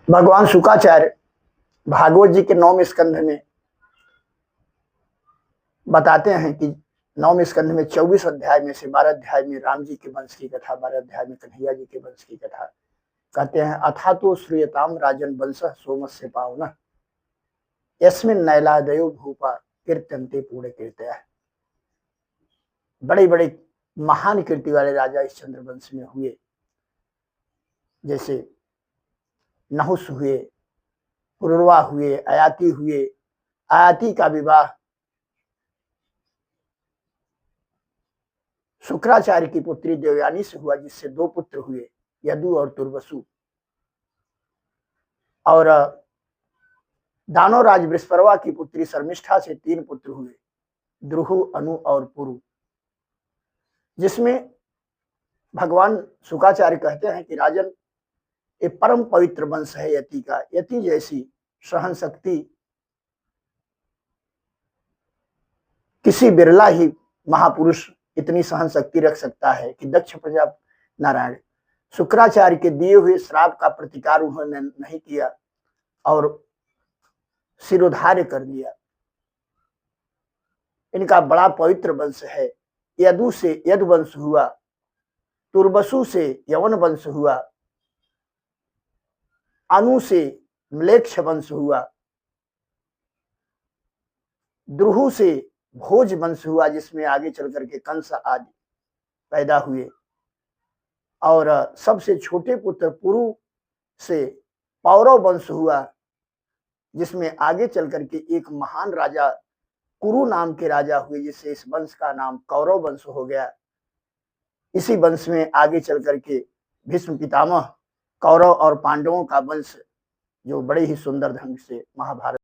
भगवान शुक्राचार्य भागवत जी के 9वें स्कंध में बताते हैं कि 9वें स्कंध में 24 अध्याय में से 12 अध्याय में राम जी के वंश की कथा, 12 अध्याय में कन्हैया जी के वंश की कथा कहते हैं। अथा तो श्रूयताम राजन वंश सोमस्य पावन यस्मिन् नैलादयो भूपा कीर्तन्ते पूर्ण कीर्तया। बड़े बड़े महान कीर्ति वाले राजा इस चंद्रवंश में हुए, जैसे नहुस हुए, पुरुरवा हुए, आयाति हुए। आयाति का विवाह शुक्राचार्य की पुत्री देवयानी से हुआ, जिससे 2 पुत्र हुए, यदु और तुर्वसु। और दानवराज वृषपर्वा की पुत्री शर्मिष्ठा से 3 पुत्र हुए, द्रुहु, अनु और पुरु। जिसमें भगवान शुक्राचार्य कहते हैं कि राजन, ये परम पवित्र वंश है यति का। यति जैसी सहन शक्ति किसी बिरला ही महापुरुष इतनी सहन शक्ति रख सकता है कि दक्ष प्रजा नारायण शुक्राचार्य के दिए हुए श्राप का प्रतिकार उन्होंने नहीं किया और सिरोधार्य कर दिया। इनका बड़ा पवित्र वंश है। यदु से यदु वंश हुआ, तुर्वसु से यवन वंश हुआ, अनु से म्लेच्छ वंश हुआ, द्रुहु से भोज वंश हुआ, जिसमें आगे चल करके कंस आदि पैदा हुए। और सबसे छोटे पुत्र पुरु से पौरव वंश हुआ, जिसमें आगे चल करके एक महान राजा कुरु नाम के राजा हुए, जिससे इस वंश का नाम कौरव वंश हो गया। इसी वंश में आगे चल करके भीष्म पितामह, कौरव और पांडवों का वंश, जो बड़े ही सुंदर ढंग से महाभारत